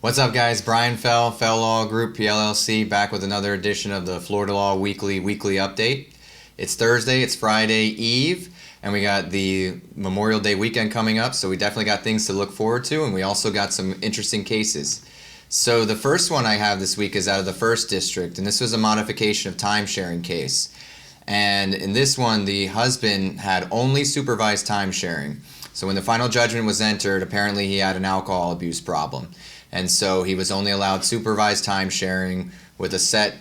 What's up, guys? Brian Fell, Fell Law Group PLLC, back with another edition of the Florida Law Weekly Update. It's Thursday, it's Friday Eve, and we got the Memorial Day weekend coming up, so we definitely got things to look forward to, and we also got some interesting cases. So the first one I have this week is out of the First District, and this was a modification of timesharing case. And in this one, the husband had only supervised timesharing. So when the final judgment was entered, apparently he had an alcohol abuse problem. And so he was only allowed supervised timesharing with a set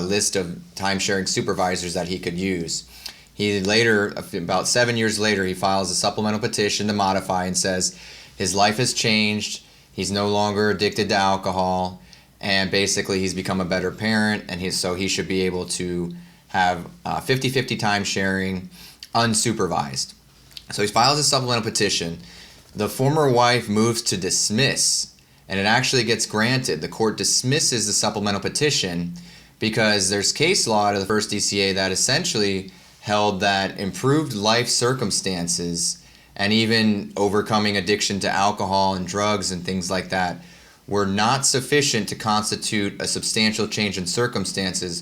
list of timesharing supervisors that he could use. He later, about 7 years later, he files a supplemental petition to modify and says his life has changed, he's no longer addicted to alcohol, and basically he's become a better parent, and so he should be able to have 50-50 timesharing unsupervised. So he files a supplemental petition. The former wife moves to dismiss, and it actually gets granted. The court dismisses the supplemental petition because there's case law out of the First DCA that essentially held that improved life circumstances and even overcoming addiction to alcohol and drugs and things like that were not sufficient to constitute a substantial change in circumstances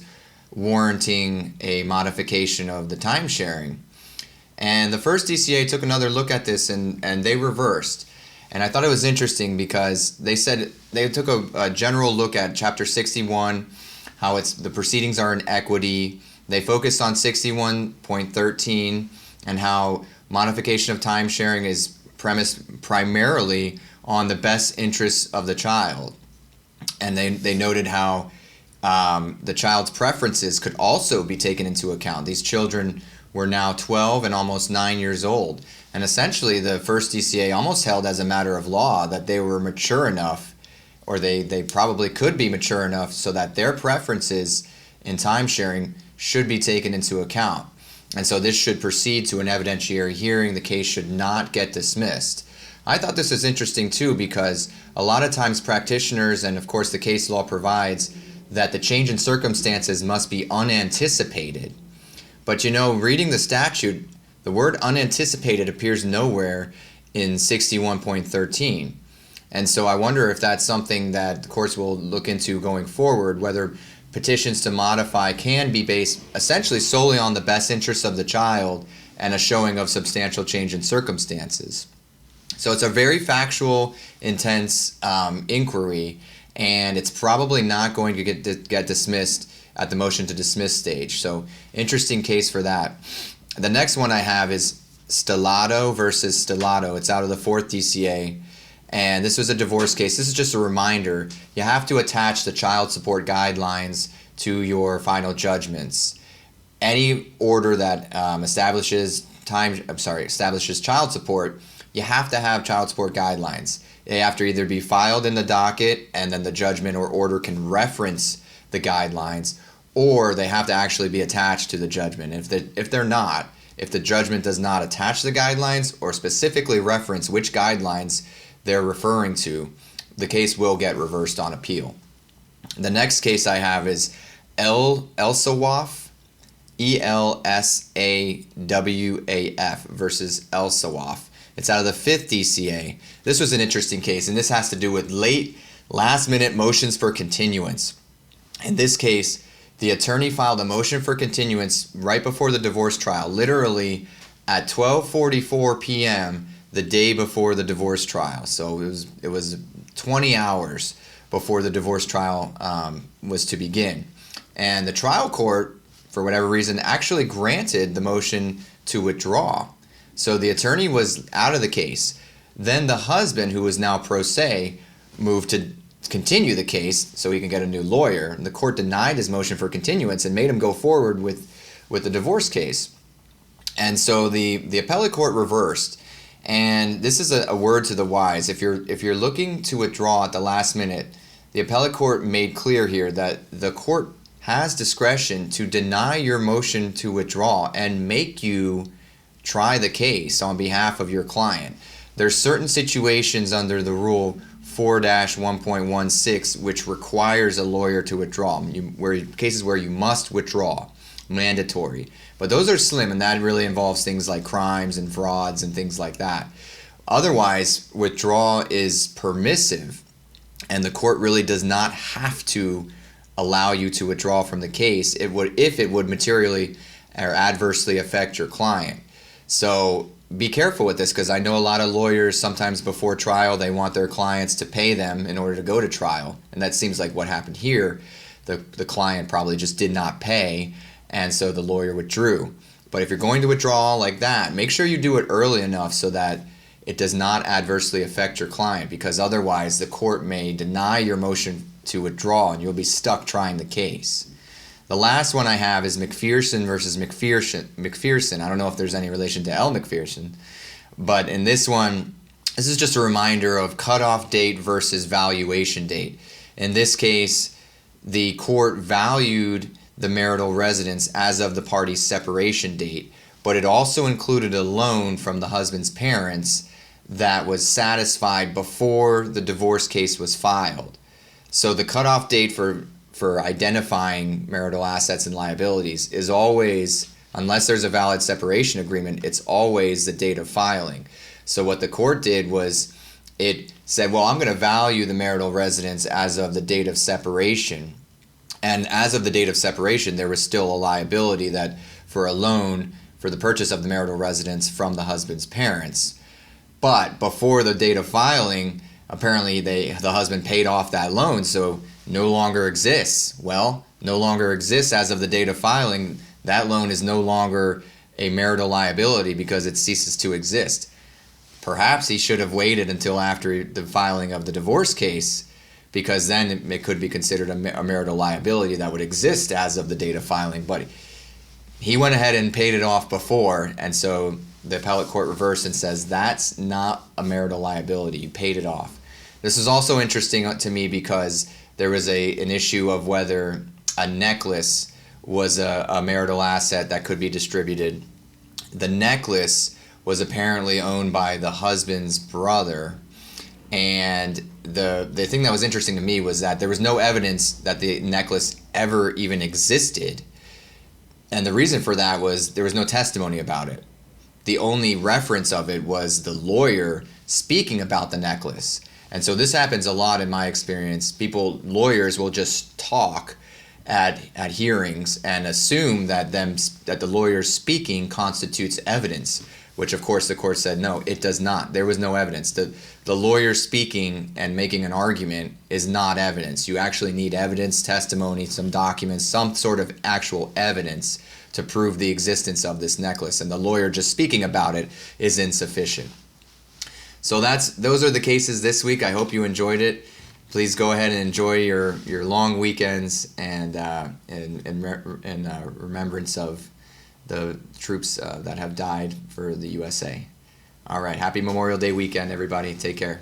warranting a modification of the timesharing. And the First DCA took another look at this and they reversed. And I thought it was interesting because they said they took a general look at Chapter 61, how the proceedings are in equity. They focused on 61.13 and how modification of timesharing is premised primarily on the best interests of the child. And they noted how the child's preferences could also be taken into account. These children were now 12 and almost 9 years old. And essentially the First DCA almost held as a matter of law that they were mature enough, or they probably could be mature enough so that their preferences in timesharing should be taken into account. And so this should proceed to an evidentiary hearing. The case should not get dismissed. I thought this was interesting too because a lot of times practitioners, and of course the case law provides, that the change in circumstances must be unanticipated. But you know, reading the statute, the word unanticipated appears nowhere in 61.13. And so I wonder if that's something that the courts will look into going forward, whether petitions to modify can be based essentially solely on the best interests of the child and a showing of substantial change in circumstances. So it's a very factual, intense inquiry, and it's probably not going to get dismissed at the motion to dismiss stage. So interesting case for that. The next one I have is Stellato versus Stellato. It's out of the Fourth DCA, and this was a divorce case. This is just a reminder. You have to attach the child support guidelines to your final judgments. Any order that establishes child support, you have to have child support guidelines. They have to either be filed in the docket and then the judgment or order can reference the guidelines, or they have to actually be attached to the judgment. If the judgment does not attach the guidelines or specifically reference which guidelines they're referring to, the case will get reversed on appeal. The next case I have is Elsawaf, ELSAWAF versus Elsawaf. It's out of the Fifth DCA. This was an interesting case, and this has to do with last-minute motions for continuance. In this case, the attorney filed a motion for continuance right before the divorce trial, literally at 12:44 p.m. the day before the divorce trial. So it was 20 hours before the divorce trial was to begin. And the trial court, for whatever reason, actually granted the motion to withdraw. So the attorney was out of the case. Then the husband, who was now pro se, moved to continue the case so he can get a new lawyer. And the court denied his motion for continuance and made him go forward with the divorce case. And so the appellate court reversed. And this is a word to the wise. If you're looking to withdraw at the last minute, the appellate court made clear here that the court has discretion to deny your motion to withdraw and make you try the case on behalf of your client. There's certain situations under the rule 4-1.16 which requires a lawyer to withdraw, cases where you must withdraw, mandatory. But those are slim, and that really involves things like crimes and frauds and things like that. Otherwise, withdrawal is permissive. and the court really does not have to allow you to withdraw from the case if it would materially or adversely affect your client. So be careful with this, because I know a lot of lawyers sometimes before trial they want their clients to pay them in order to go to trial, and that seems like what happened here. The client probably just did not pay, and so the lawyer withdrew. But if you're going to withdraw like that, make sure you do it early enough so that it does not adversely affect your client, because otherwise the court may deny your motion to withdraw and you'll be stuck trying the case. The last one I have is MacPherson versus MacPherson. I don't know if there's any relation to L. MacPherson, but in this one, this is just a reminder of cutoff date versus valuation date. In this case, the court valued the marital residence as of the party's separation date, but it also included a loan from the husband's parents that was satisfied before the divorce case was filed. So the cutoff date for identifying marital assets and liabilities is always, unless there's a valid separation agreement, it's always the date of filing. So what the court did was it said, well, I'm going to value the marital residence as of the date of separation. And as of the date of separation, there was still a liability that for a loan for the purchase of the marital residence from the husband's parents. But before the date of filing, apparently the husband paid off that loan, so no longer exists. Well, no longer exists as of the date of filing. That loan is no longer a marital liability because it ceases to exist. Perhaps he should have waited until after the filing of the divorce case, because then it could be considered a marital liability that would exist as of the date of filing. But he went ahead and paid it off before, and so the appellate court reversed and says that's not a marital liability. You paid it off. This is also interesting to me because there was an issue of whether a necklace was a marital asset that could be distributed. The necklace was apparently owned by the husband's brother, and the thing that was interesting to me was that there was no evidence that the necklace ever even existed, and the reason for that was there was no testimony about it. The only reference of it was the lawyer speaking about the necklace. And so this happens a lot in my experience. Lawyers will just talk at hearings and assume that the lawyer speaking constitutes evidence, which of course the court said no, it does not. There was no evidence. The lawyer speaking and making an argument is not evidence. You actually need evidence, testimony, some documents, some sort of actual evidence to prove the existence of this necklace, and the lawyer just speaking about it is insufficient. So those are the cases this week. I hope you enjoyed it. Please go ahead and enjoy your long weekends and in remembrance of the troops that have died for the USA. All right, happy Memorial Day weekend, everybody. Take care.